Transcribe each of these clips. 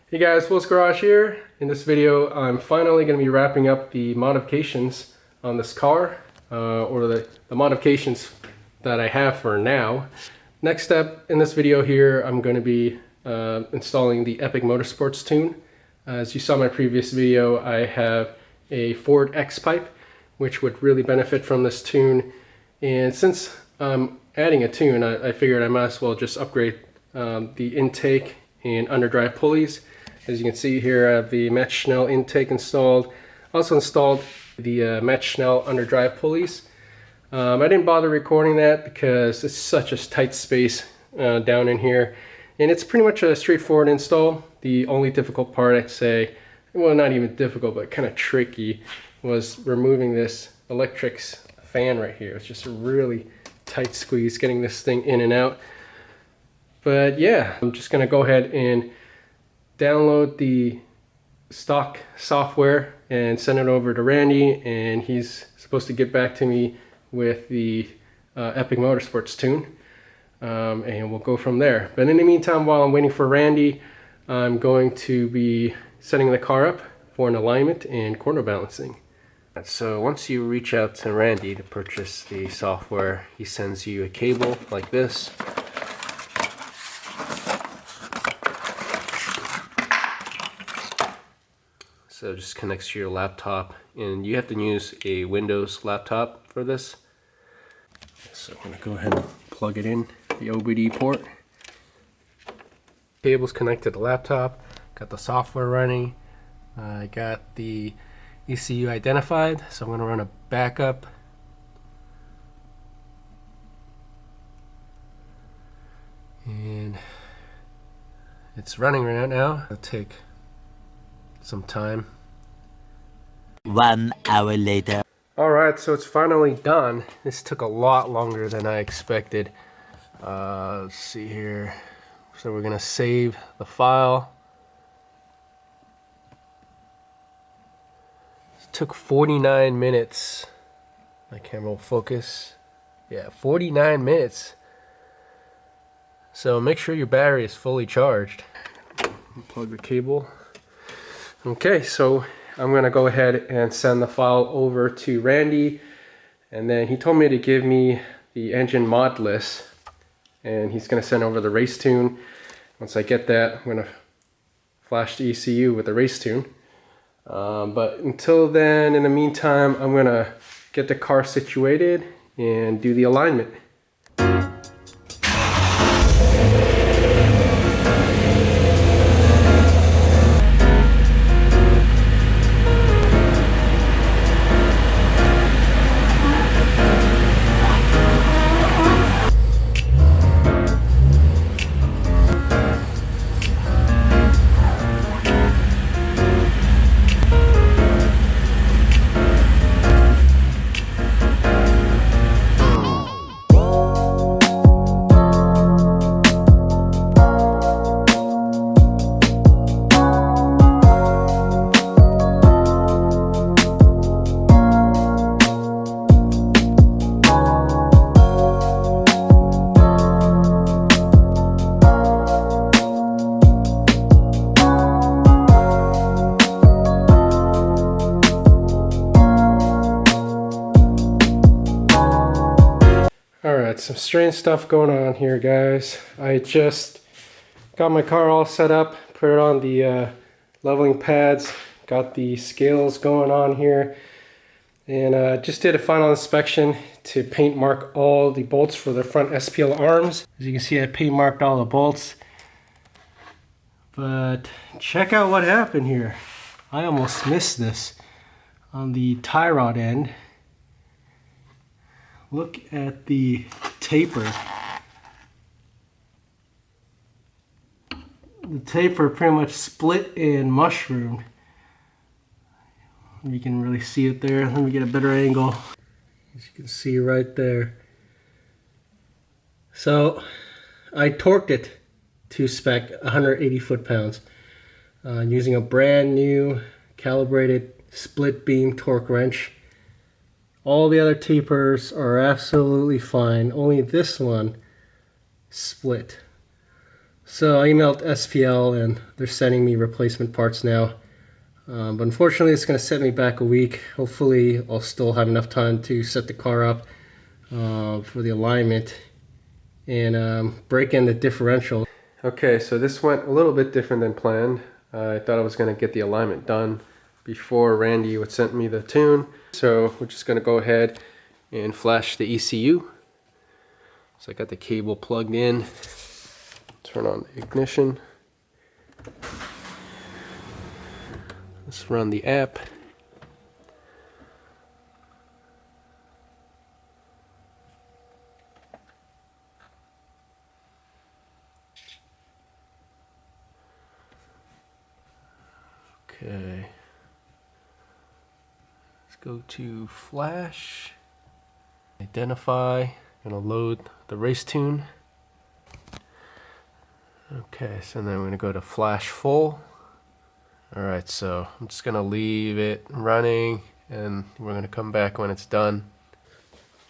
Hey guys, Will's Garage here. In this video, I'm finally going to be wrapping up the modifications on this car, or the modifications that I have for now. Next step in this video here, I'm going to be installing the Epic Motorsports tune. As you saw in my previous video, I have a Ford X pipe, which would really benefit from this tune. And since I'm adding a tune, I figured I might as well just upgrade the intake and underdrive pulleys. As you can see here, I have the macht schnell intake installed. Also installed the macht schnell underdrive pulleys. I didn't bother recording that because it's such a tight space down in here. And it's pretty much a straightforward install. The only difficult part, I'd say, well, not even difficult, but kind of tricky, was removing this electric fan right here. It's just a really tight squeeze getting this thing in and out. But yeah, I'm just gonna go ahead and download the stock software and send it over to Randy, and he's supposed to get back to me with the Epic Motorsports tune, and we'll go from there. But in the meantime, while I'm waiting for Randy, I'm going to be setting the car up for an alignment and corner balancing. So once you reach out to Randy to purchase the software, he sends you a cable like this. So it just connects to your laptop, and you have to use a Windows laptop for this. So I'm going to go ahead and plug it in, the OBD port. Cable's connected to the laptop, got the software running, I got the ECU identified, so I'm going to run a backup. And it's running right now. It'll take some time. 1 hour later. Alright, so it's finally done. This took a lot longer than I expected. Let's see here. So we're gonna save the file. It took 49 minutes. My camera will focus. Yeah, 49 minutes. So make sure your battery is fully charged. Plug the cable. Okay, so I'm gonna go ahead and send the file over to Randy, and then he told me to give me the engine mod list, and he's gonna send over the race tune. Once I get that, I'm gonna flash the ECU with the race tune. But until then, in the meantime, I'm gonna get the car situated and do the alignment. Alright, some strange stuff going on here, guys. I just got my car all set up, put it on the leveling pads, got the scales going on here, and just did a final inspection to paint mark all the bolts for the front SPL arms. As you can see, I paint marked all the bolts. But check out what happened here. I almost missed this on the tie rod end. Look at the taper. The taper pretty much split and mushroomed. You can really see it there. Let me get a better angle. As you can see right there. So I torqued it to spec 180 foot-pounds using a brand new calibrated split beam torque wrench. All the other tapers are absolutely fine. Only this one split. So I emailed SPL and they're sending me replacement parts now. But unfortunately it's going to set me back a week. Hopefully I'll still have enough time to set the car up for the alignment and break in the differential. Okay, so this went a little bit different than planned. I thought I was going to get the alignment done before Randy would send me the tune. So we're just going to go ahead and flash the ECU. So I got the cable plugged in. Turn on the ignition. Let's run the app. Okay. Let's go to flash. Identify. Gonna load the race tune. Okay, so then we're gonna go to flash full. Alright, so I'm just gonna leave it running and we're gonna come back when it's done.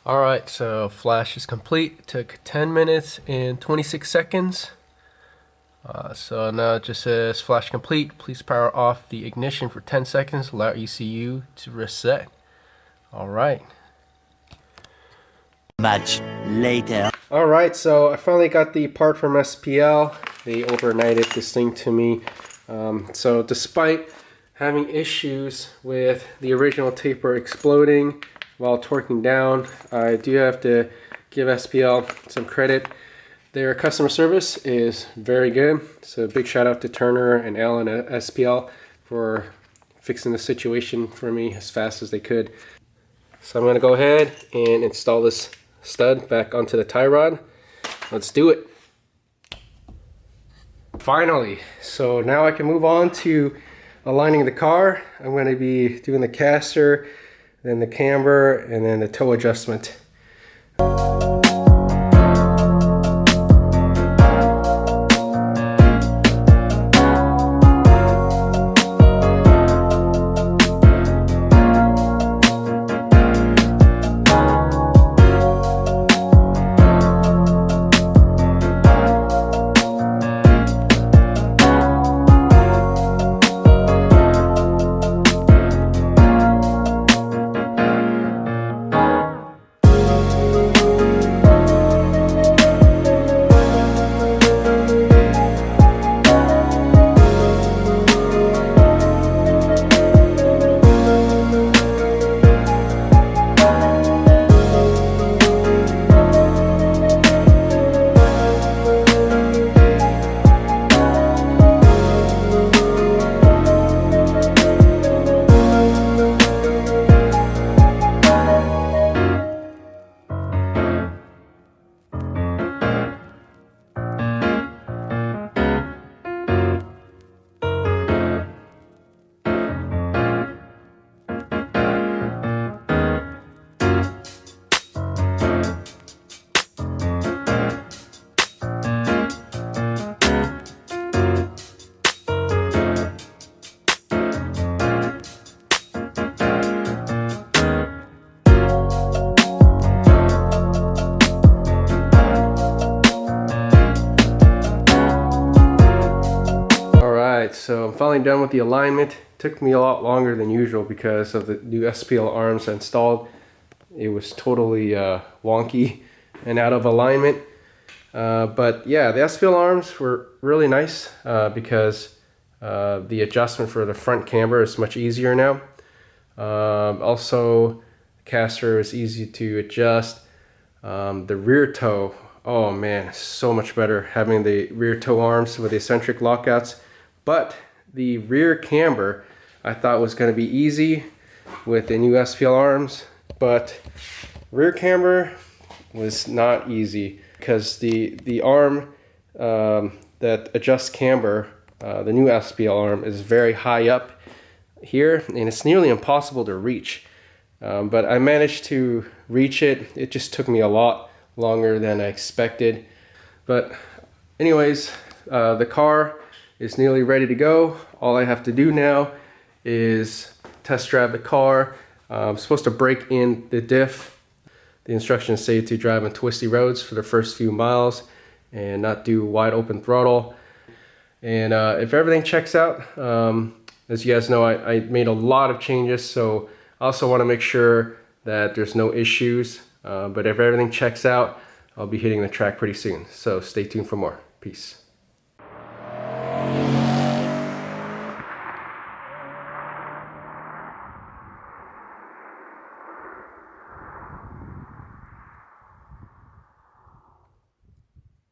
Alright, so flash is complete. It took 10 minutes and 26 seconds. So now it just says flash complete. Please power off the ignition for 10 seconds. Allow ECU to reset. Alright. Much later. Alright, so I finally got the part from SPL. They overnighted this thing to me. So despite having issues with the original taper exploding while torquing down, I do have to give SPL some credit. Their customer service is very good. So big shout out to Turner and Alan at SPL for fixing the situation for me as fast as they could. So I'm going to go ahead and install this stud back onto the tie rod. Let's do it. Finally, so now I can move on to aligning the car. I'm going to be doing the caster, then the camber, and then the toe adjustment. So I'm finally done with the alignment. It took me a lot longer than usual because of the new SPL arms installed. It was totally wonky and out of alignment. But yeah, the SPL arms were really nice because the adjustment for the front camber is much easier now. Also, the caster is easy to adjust. The rear toe, oh man, so much better having the rear toe arms with the eccentric lockouts. But the rear camber I thought was going to be easy with the new SPL arms, but rear camber was not easy because the arm that adjusts camber, the new SPL arm, is very high up here and it's nearly impossible to reach. But I managed to reach it. It just took me a lot longer than I expected. But anyways, the car is nearly ready to go. All I have to do now is test drive the car. I'm supposed to break in the diff. The instructions say to drive on twisty roads for the first few miles and not do wide open throttle. And if everything checks out, as you guys know, I made a lot of changes, so I also want to make sure that there's no issues. But if everything checks out, I'll be hitting the track pretty soon. So stay tuned for more. Peace.